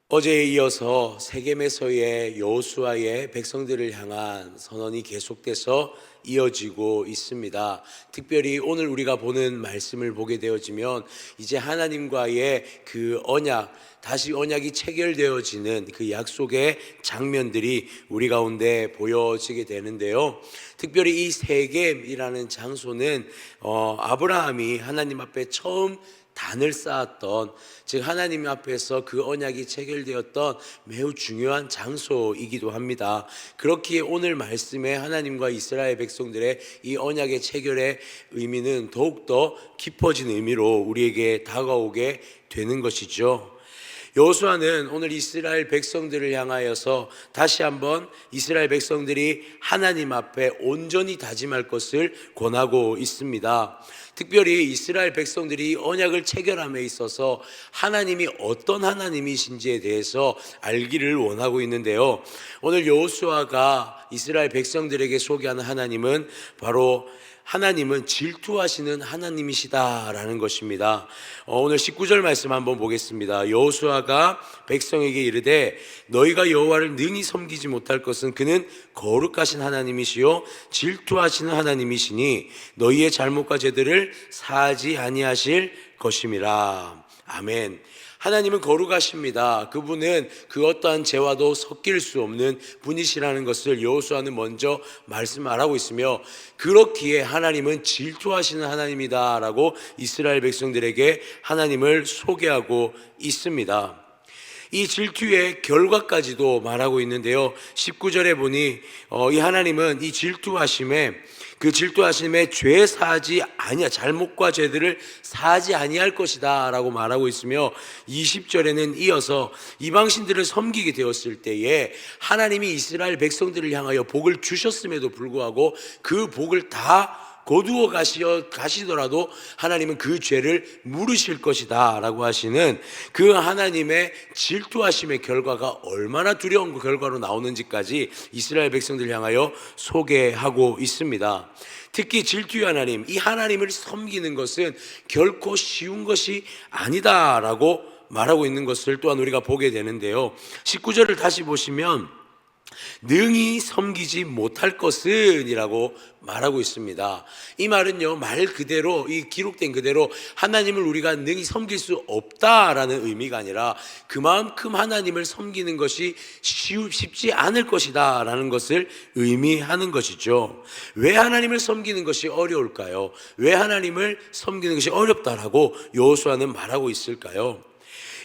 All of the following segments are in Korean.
어제에 이어서 세겜에서의 여호수아의 백성들을 향한 선언이 계속돼서 이어지고 있습니다. 특별히 오늘 우리가 보는 말씀을 보게 되어지면 이제 하나님과의 그 언약, 다시 언약이 체결되어지는 그 약속의 장면들이 우리 가운데 보여지게 되는데요. 특별히 이 세겜이라는 장소는 아브라함이 하나님 앞에 처음 단을 쌓았던, 즉 하나님 앞에서 그 언약이 체결되었던 매우 중요한 장소이기도 합니다. 그렇기에 오늘 말씀에 하나님과 이스라엘 백성들의 이 언약의 체결의 의미는 더욱더 깊어진 의미로 우리에게 다가오게 되는 것이죠. 여호수아는 오늘 이스라엘 백성들을 향하여서 다시 한번 이스라엘 백성들이 하나님 앞에 온전히 다짐할 것을 권하고 있습니다. 특별히 이스라엘 백성들이 언약을 체결함에 있어서 하나님이 어떤 하나님이신지에 대해서 알기를 원하고 있는데요. 오늘 여호수아가 이스라엘 백성들에게 소개하는 하나님은 바로 하나님은 질투하시는 하나님이시다라는 것입니다. 오늘 19절 말씀 한번 보겠습니다. 여호수아가 백성에게 이르되 너희가 여호와를 능히 섬기지 못할 것은 그는 거룩하신 하나님이시요 질투하시는 하나님이시니 너희의 잘못과 죄들을 사하지 아니하실 것임이라. 아멘. 하나님은 거룩하십니다. 그분은 그 어떠한 죄와도 섞일 수 없는 분이시라는 것을 여호수아는 먼저 말씀하고 있으며, 그렇기에 하나님은 질투하시는 하나님이다라고 이스라엘 백성들에게 하나님을 소개하고 있습니다. 이 질투의 결과까지도 말하고 있는데요. 19절에 보니 이 하나님은 이 질투하심에 죄 사하지 아니야, 잘못과 죄들을 사하지 아니할 것이다 라고 말하고 있으며, 20절에는 이어서 이방신들을 섬기게 되었을 때에 하나님이 이스라엘 백성들을 향하여 복을 주셨음에도 불구하고 그 복을 다 거두어 가시더라도 하나님은 그 죄를 물으실 것이다 라고 하시는 그 하나님의 질투하심의 결과가 얼마나 두려운 결과로 나오는지까지 이스라엘 백성들 향하여 소개하고 있습니다. 특히 질투의 하나님, 이 하나님을 섬기는 것은 결코 쉬운 것이 아니다라고 말하고 있는 것을 또한 우리가 보게 되는데요. 19절을 다시 보시면 능히 섬기지 못할 것은 이라고 말하고 있습니다. 이 말은요, 말 그대로, 이 기록된 그대로 하나님을 우리가 능히 섬길 수 없다라는 의미가 아니라 그만큼 하나님을 섬기는 것이 쉽지 않을 것이다 라는 것을 의미하는 것이죠. 왜 하나님을 섬기는 것이 어려울까요? 왜 하나님을 섬기는 것이 어렵다라고 여호수아는 말하고 있을까요?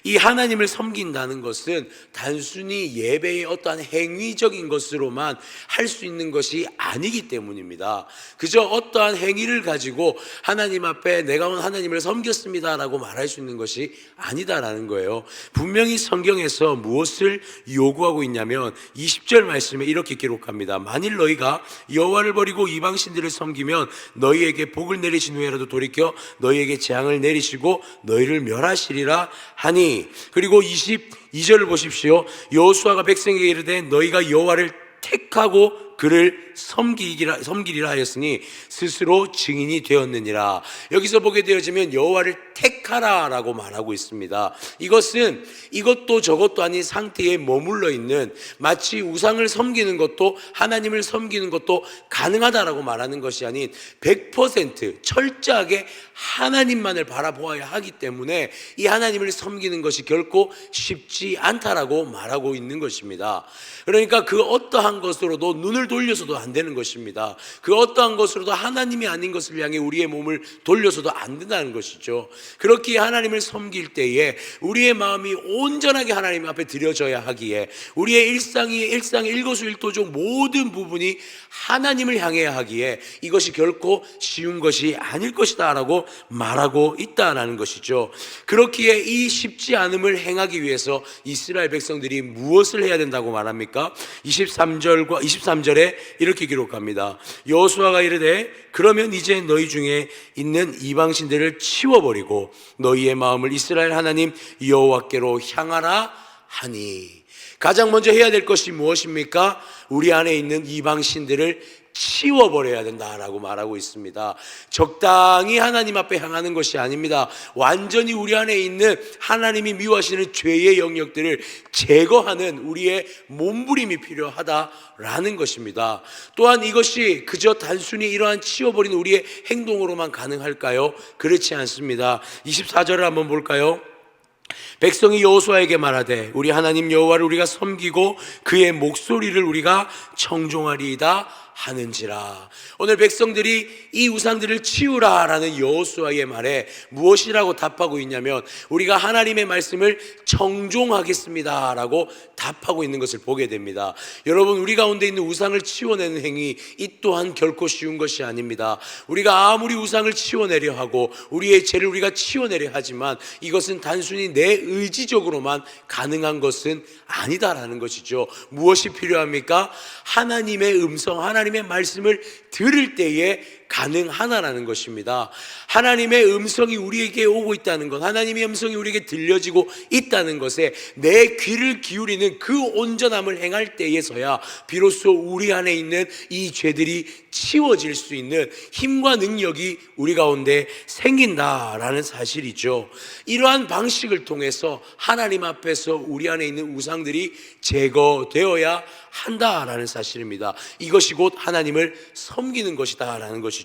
이 하나님을 섬긴다는 것은 단순히 예배의 어떠한 행위적인 것으로만 할 수 있는 것이 아니기 때문입니다. 그저 어떠한 행위를 가지고 하나님 앞에 내가 오늘 하나님을 섬겼습니다라고 말할 수 있는 것이 아니다라는 거예요. 분명히 성경에서 무엇을 요구하고 있냐면 20절 말씀에 이렇게 기록합니다. 만일 너희가 여호와를 버리고 이방신들을 섬기면 너희에게 복을 내리신 후에라도 돌이켜 너희에게 재앙을 내리시고 너희를 멸하시리라 하니. 그리고 22절을 보십시오. 여호수아가 백성에게 이르되 너희가 여호와를 택하고 그를 섬기리라 하였으니 스스로 증인이 되었느니라. 여기서 보게 되어지면 여호와를 택하라 라고 말하고 있습니다. 이것은 이것도 저것도 아닌 상태에 머물러 있는, 마치 우상을 섬기는 것도 하나님을 섬기는 것도 가능하다라고 말하는 것이 아닌 100% 철저하게 하나님만을 바라보아야 하기 때문에 이 하나님을 섬기는 것이 결코 쉽지 않다라고 말하고 있는 것입니다. 그러니까 그 어떠한 것으로도 눈을 돌려서도 안 되는 것입니다. 그 어떠한 것으로도 하나님이 아닌 것을 향해 우리의 몸을 돌려서도 안 된다는 것이죠. 그렇기에 하나님을 섬길 때에 우리의 마음이 온전하게 하나님 앞에 드려져야 하기에 우리의 일상의 일거수일투족 모든 부분이 하나님을 향해야 하기에 이것이 결코 쉬운 것이 아닐 것이다 라고 말하고 있다는 것이죠. 그렇기에 이 쉽지 않음을 행하기 위해서 이스라엘 백성들이 무엇을 해야 된다고 말합니까? 23절에 이렇게 기록합니다. 여호수아가 이르되 그러면 이제 너희 중에 있는 이방신들을 치워버리고 너희의 마음을 이스라엘 하나님 여호와께로 향하라 하니. 가장 먼저 해야 될 것이 무엇입니까? 우리 안에 있는 이방신들을 치워버려야 된다라고 말하고 있습니다. 적당히 하나님 앞에 향하는 것이 아닙니다. 완전히 우리 안에 있는 하나님이 미워하시는 죄의 영역들을 제거하는 우리의 몸부림이 필요하다라는 것입니다. 또한 이것이 그저 단순히 이러한 치워버리는 우리의 행동으로만 가능할까요? 그렇지 않습니다. 24절을 한번 볼까요? 백성이 여호수아에게 말하되 우리 하나님 여호와를 우리가 섬기고 그의 목소리를 우리가 청종하리이다 하는지라. 오늘 백성들이 이 우상들을 치우라라는 여호수아의 말에 무엇이라고 답하고 있냐면 우리가 하나님의 말씀을 청종하겠습니다라고 답하고 있는 것을 보게 됩니다. 여러분, 우리 가운데 있는 우상을 치워내는 행위, 이 또한 결코 쉬운 것이 아닙니다. 우리가 아무리 우상을 치워내려 하고 우리의 죄를 우리가 치워내려 하지만 이것은 단순히 내 의지적으로만 가능한 것은 아니다라는 것이죠. 무엇이 필요합니까? 하나님의 음성, 하나님의 말씀을 들을 때에 가능하다라는 것입니다. 하나님의 음성이 우리에게 오고 있다는 것, 하나님의 음성이 우리에게 들려지고 있다는 것에 내 귀를 기울이는 그 온전함을 행할 때에서야 비로소 우리 안에 있는 이 죄들이 치워질 수 있는 힘과 능력이 우리 가운데 생긴다라는 사실이죠. 이러한 방식을 통해서 하나님 앞에서 우리 안에 있는 우상들이 제거되어야 한다라는 사실입니다. 이것이 곧 하나님을 섬기는 것이다라는 것이죠.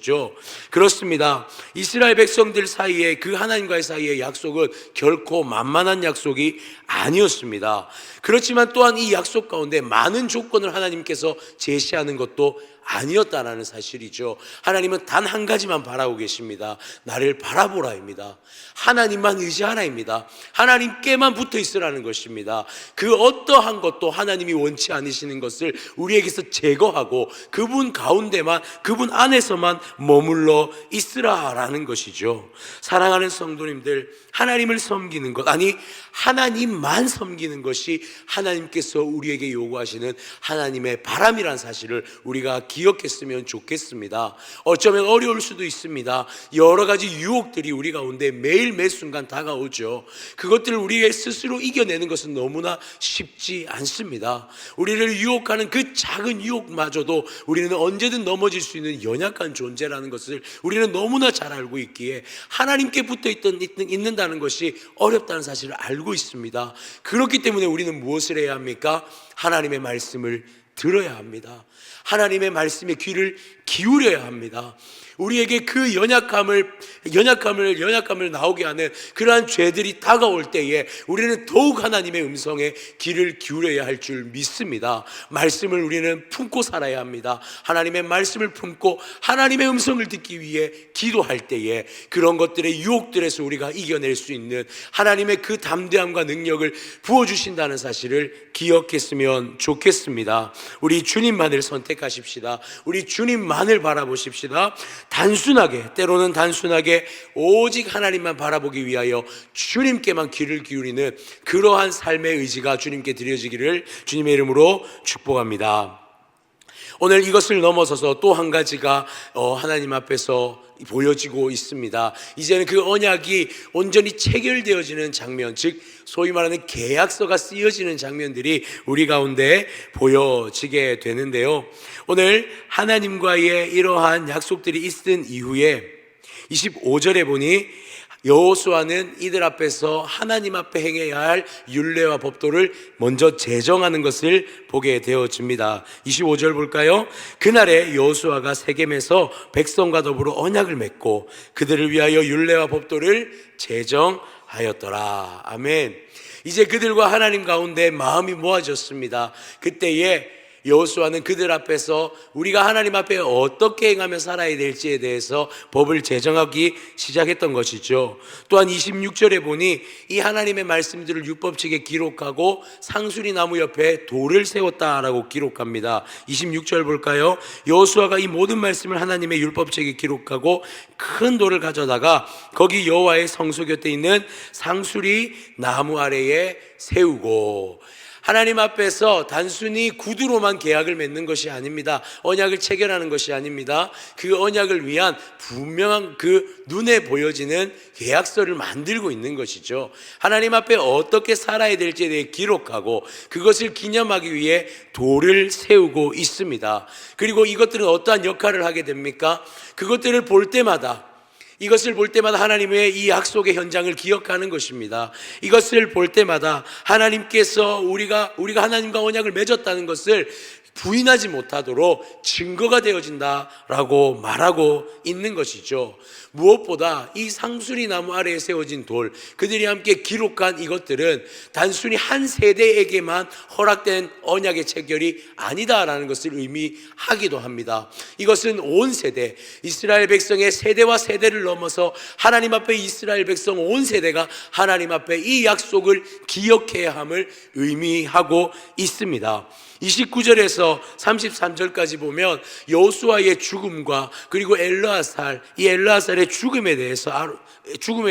그렇습니다. 이스라엘 백성들 사이에, 그 하나님과의 사이의 약속은 결코 만만한 약속이 아니었습니다. 그렇지만 또한 이 약속 가운데 많은 조건을 하나님께서 제시하는 것도 아니었다라는 사실이죠. 하나님은 단 한 가지만 바라고 계십니다. 나를 바라보라입니다. 하나님만 의지하라입니다. 하나님께만 붙어 있으라는 것입니다. 그 어떠한 것도 하나님이 원치 않으시는 것을 우리에게서 제거하고 그분 가운데만, 그분 안에서만 머물러 있으라라는 것이죠. 사랑하는 성도님들, 하나님을 섬기는 것, 아니 하나님만 섬기는 것이 하나님께서 우리에게 요구하시는 하나님의 바람이라는 사실을 우리가 기억했으면 좋겠습니다. 어쩌면 어려울 수도 있습니다. 여러 가지 유혹들이 우리 가운데 매일 매 순간 다가오죠. 그것들을 우리의 스스로 이겨내는 것은 너무나 쉽지 않습니다. 우리를 유혹하는 그 작은 유혹마저도 우리는 언제든 넘어질 수 있는 연약한 존재라는 것을 우리는 너무나 잘 알고 있기에 하나님께 붙어 있는다는 것이 어렵다는 사실을 알고 있습니다. 그렇기 때문에 우리는 무엇을 해야 합니까? 하나님의 말씀을 들어야 합니다. 하나님의 말씀에 귀를 기울여야 합니다. 우리에게 그 연약함을 나오게 하는 그러한 죄들이 다가올 때에 우리는 더욱 하나님의 음성에 귀를 기울여야 할 줄 믿습니다. 말씀을 우리는 품고 살아야 합니다. 하나님의 말씀을 품고 하나님의 음성을 듣기 위해 기도할 때에 그런 것들의 유혹들에서 우리가 이겨낼 수 있는 하나님의 그 담대함과 능력을 부어주신다는 사실을 기억했으면 좋겠습니다. 우리 주님만을 선택하십시다. 우리 주님만을 바라보십시다. 단순하게, 때로는 단순하게 오직 하나님만 바라보기 위하여 주님께만 귀를 기울이는 그러한 삶의 의지가 주님께 드려지기를 주님의 이름으로 축복합니다. 오늘 이것을 넘어서서 또 한 가지가 하나님 앞에서 보여지고 있습니다. 이제는 그 언약이 온전히 체결되어지는 장면, 즉 소위 말하는 계약서가 쓰여지는 장면들이 우리 가운데 보여지게 되는데요. 오늘 하나님과의 이러한 약속들이 있은 이후에 25절에 보니 여호수아는 이들 앞에서 하나님 앞에 행해야 할 율례와 법도를 먼저 제정하는 것을 보게 되어집니다. 25절 볼까요? 그날에 여호수아가 세겜에서 백성과 더불어 언약을 맺고 그들을 위하여 율례와 법도를 제정하였더라. 아멘. 이제 그들과 하나님 가운데 마음이 모아졌습니다. 그때에 여호수아는 그들 앞에서 우리가 하나님 앞에 어떻게 행하며 살아야 될지에 대해서 법을 제정하기 시작했던 것이죠. 또한 26절에 보니 이 하나님의 말씀들을 율법책에 기록하고 상수리 나무 옆에 돌을 세웠다라고 기록합니다. 26절 볼까요? 여호수아가 이 모든 말씀을 하나님의 율법책에 기록하고 큰 돌을 가져다가 거기 여호와의 성소 곁에 있는 상수리 나무 아래에 세우고, 하나님 앞에서 단순히 구두로만 계약을 맺는 것이 아닙니다. 언약을 체결하는 것이 아닙니다. 그 언약을 위한 분명한 그 눈에 보여지는 계약서를 만들고 있는 것이죠. 하나님 앞에 어떻게 살아야 될지에 대해 기록하고 그것을 기념하기 위해 돌을 세우고 있습니다. 그리고 이것들은 어떠한 역할을 하게 됩니까? 그것들을 볼 때마다, 이것을 볼 때마다 하나님의 이 약속의 현장을 기억하는 것입니다. 이것을 볼 때마다 하나님께서 우리가 하나님과 언약을 맺었다는 것을 부인하지 못하도록 증거가 되어진다라고 말하고 있는 것이죠. 무엇보다 이 상수리 나무 아래에 세워진 돌, 그들이 함께 기록한 이것들은 단순히 한 세대에게만 허락된 언약의 체결이 아니다라는 것을 의미하기도 합니다. 이것은 온 세대, 이스라엘 백성의 세대와 세대를 넘어서 하나님 앞에 이스라엘 백성 온 세대가 하나님 앞에 이 약속을 기억해야 함을 의미하고 있습니다. 29절에서 33절까지 보면 여호수아의 죽음과 그리고 이 엘르아살의 죽음에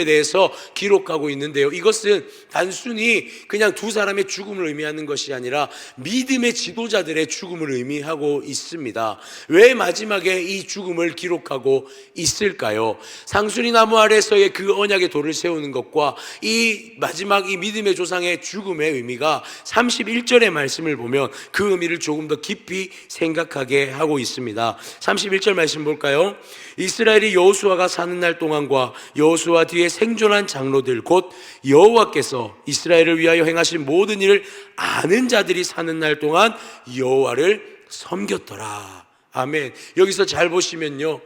대해서 기록하고 있는데요. 이것은 단순히 그냥 두 사람의 죽음을 의미하는 것이 아니라 믿음의 지도자들의 죽음을 의미하고 있습니다. 왜 마지막에 이 죽음을 기록하고 있을까요? 상수리 나무 아래서의 그 언약의 돌을 세우는 것과 이 마지막 이 믿음의 조상의 죽음의 의미가 31절의 말씀을 보면 그 의미를 조금 더 깊이 생각하게 하고 있습니다. 31절 말씀 볼까요? 이스라엘이 여호수아가 사는 날 동안과 여호수아 뒤에 생존한 장로들 곧 여호와께서 이스라엘을 위하여 행하신 모든 일을 아는 자들이 사는 날 동안 여호와를 섬겼더라. 아멘. 여기서 잘 보시면요,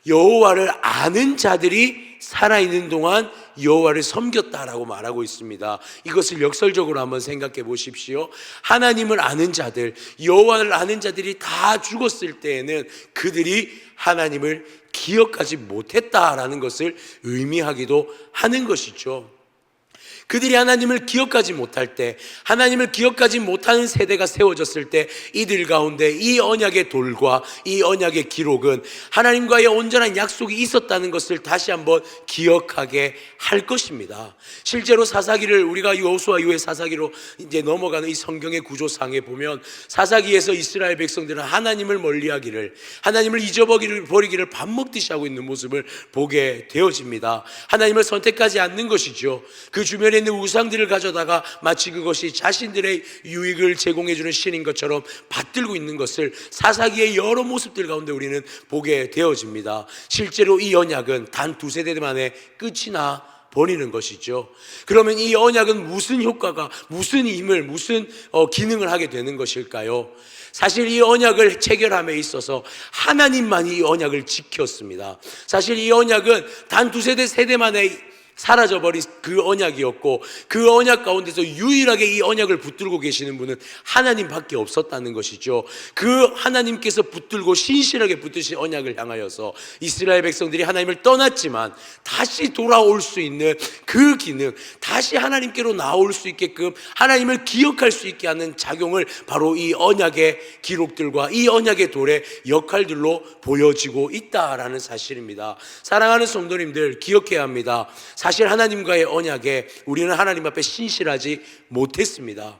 여호와를 아는 자들이 살아있는 동안 여호와를 섬겼다라고 말하고 있습니다. 이것을 역설적으로 한번 생각해 보십시오. 하나님을 아는 자들, 여호와를 아는 자들이 다 죽었을 때에는 그들이 하나님을 기억하지 못했다라는 것을 의미하기도 하는 것이죠. 그들이 하나님을 기억하지 못할 때, 하나님을 기억하지 못하는 세대가 세워졌을 때 이들 가운데 이 언약의 돌과 이 언약의 기록은 하나님과의 온전한 약속이 있었다는 것을 다시 한번 기억하게 할 것입니다. 실제로 사사기를 우리가 여호수아 이후의 사사기로 이제 넘어가는 이 성경의 구조상에 보면 사사기에서 이스라엘 백성들은 하나님을 멀리하기를, 하나님을 잊어버리기를 밥 먹듯이 하고 있는 모습을 보게 되어집니다. 하나님을 선택하지 않는 것이죠. 그 주변에 있는 우상들을 가져다가 마치 그것이 자신들의 유익을 제공해주는 신인 것처럼 받들고 있는 것을 사사기의 여러 모습들 가운데 우리는 보게 되어집니다. 실제로 이 언약은 단 2세대 만에 끝이 나 버리는 것이죠. 그러면 이 언약은 무슨 효과가, 무슨 힘을, 무슨 기능을 하게 되는 것일까요? 사실 이 언약을 체결함에 있어서 하나님만이 이 언약을 지켰습니다. 사실 이 언약은 단 2세대 만에 사라져버린 그 언약이었고, 그 언약 가운데서 유일하게 이 언약을 붙들고 계시는 분은 하나님밖에 없었다는 것이죠. 그 하나님께서 붙들고 신실하게 붙드신 언약을 향하여서 이스라엘 백성들이 하나님을 떠났지만 다시 돌아올 수 있는 그 기능, 다시 하나님께로 나올 수 있게끔 하나님을 기억할 수 있게 하는 작용을 바로 이 언약의 기록들과 이 언약의 돌의 역할들로 보여지고 있다라는 사실입니다. 사랑하는 성도님들, 기억해야 합니다. 사실 하나님과의 언약에 우리는 하나님 앞에 신실하지 못했습니다.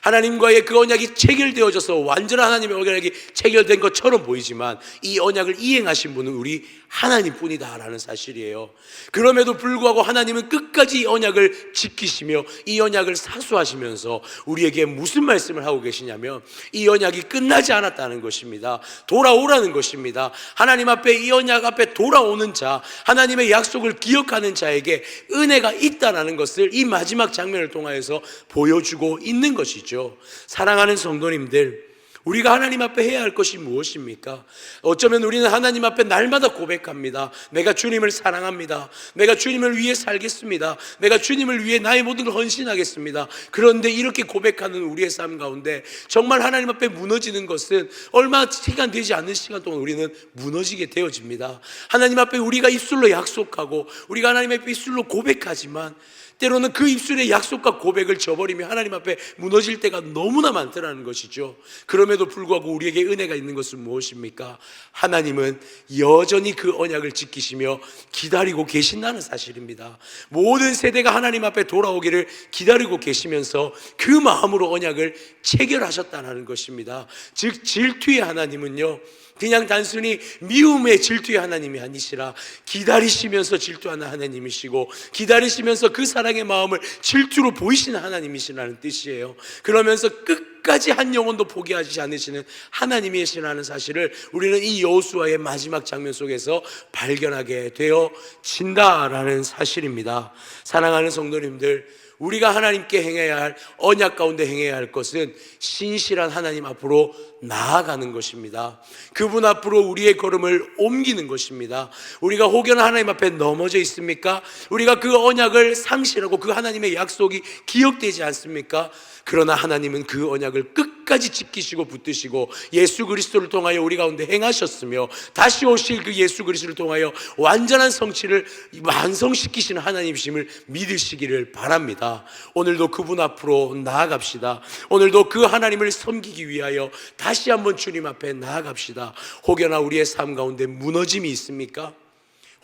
하나님과의 그 언약이 체결되어져서 완전한 하나님의 언약이 체결된 것처럼 보이지만 이 언약을 이행하신 분은 우리 하나님뿐이다라는 사실이에요. 그럼에도 불구하고 하나님은 끝까지 이 언약을 지키시며 이 언약을 사수하시면서 우리에게 무슨 말씀을 하고 계시냐면 이 언약이 끝나지 않았다는 것입니다. 돌아오라는 것입니다. 하나님 앞에 이 언약 앞에 돌아오는 자, 하나님의 약속을 기억하는 자에게 은혜가 있다는 것을 이 마지막 장면을 통하여서 보여주고 있는 것이죠. 사랑하는 성도님들, 우리가 하나님 앞에 해야 할 것이 무엇입니까? 어쩌면 우리는 하나님 앞에 날마다 고백합니다. 내가 주님을 사랑합니다. 내가 주님을 위해 살겠습니다. 내가 주님을 위해 나의 모든 걸 헌신하겠습니다. 그런데 이렇게 고백하는 우리의 삶 가운데 정말 하나님 앞에 무너지는 것은 얼마 시간 되지 않는 시간 동안 우리는 무너지게 되어집니다. 하나님 앞에 우리가 입술로 약속하고 우리가 하나님 앞에 입술로 고백하지만 때로는 그 입술의 약속과 고백을 저버리며 하나님 앞에 무너질 때가 너무나 많더라는 것이죠. 그럼에도 불구하고 우리에게 은혜가 있는 것은 무엇입니까? 하나님은 여전히 그 언약을 지키시며 기다리고 계신다는 사실입니다. 모든 세대가 하나님 앞에 돌아오기를 기다리고 계시면서 그 마음으로 언약을 체결하셨다는 것입니다. 즉 질투의 하나님은요, 그냥 단순히 미움의 질투의 하나님이 아니시라 기다리시면서 질투하는 하나님이시고, 기다리시면서 그 사랑의 마음을 질투로 보이시는 하나님이시라는 뜻이에요. 그러면서 끝까지 한 영혼도 포기하지 않으시는 하나님이시라는 사실을 우리는 이 여호수아의 마지막 장면 속에서 발견하게 되어진다라는 사실입니다. 사랑하는 성도님들, 우리가 하나님께 행해야 할, 언약 가운데 행해야 할 것은 신실한 하나님 앞으로 나아가는 것입니다. 그분 앞으로 우리의 걸음을 옮기는 것입니다. 우리가 혹여나 하나님 앞에 넘어져 있습니까? 우리가 그 언약을 상실하고 그 하나님의 약속이 기억되지 않습니까? 그러나 하나님은 그 언약을 끝까지 지키시고 붙드시고 예수 그리스도를 통하여 우리 가운데 행하셨으며, 다시 오실 그 예수 그리스도를 통하여 완전한 성취를 완성시키시는 하나님이심을 믿으시기를 바랍니다. 오늘도 그분 앞으로 나아갑시다. 오늘도 그 하나님을 섬기기 위하여 다시 한번 주님 앞에 나아갑시다. 혹여나 우리의 삶 가운데 무너짐이 있습니까?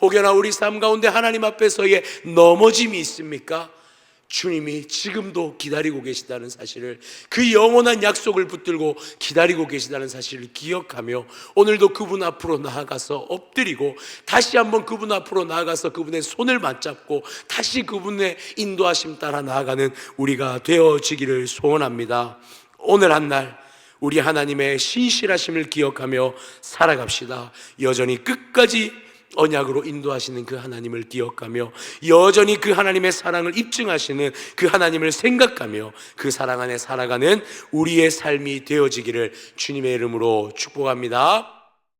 혹여나 우리 삶 가운데 하나님 앞에서의 넘어짐이 있습니까? 주님이 지금도 기다리고 계시다는 사실을, 그 영원한 약속을 붙들고 기다리고 계시다는 사실을 기억하며 오늘도 그분 앞으로 나아가서 엎드리고 다시 한번 그분 앞으로 나아가서 그분의 손을 맞잡고 다시 그분의 인도하심 따라 나아가는 우리가 되어지기를 소원합니다. 오늘 한 날 우리 하나님의 신실하심을 기억하며 살아갑시다. 여전히 끝까지 언약으로 인도하시는 그 하나님을 기억하며, 여전히 그 하나님의 사랑을 입증하시는 그 하나님을 생각하며 그 사랑 안에 살아가는 우리의 삶이 되어지기를 주님의 이름으로 축복합니다.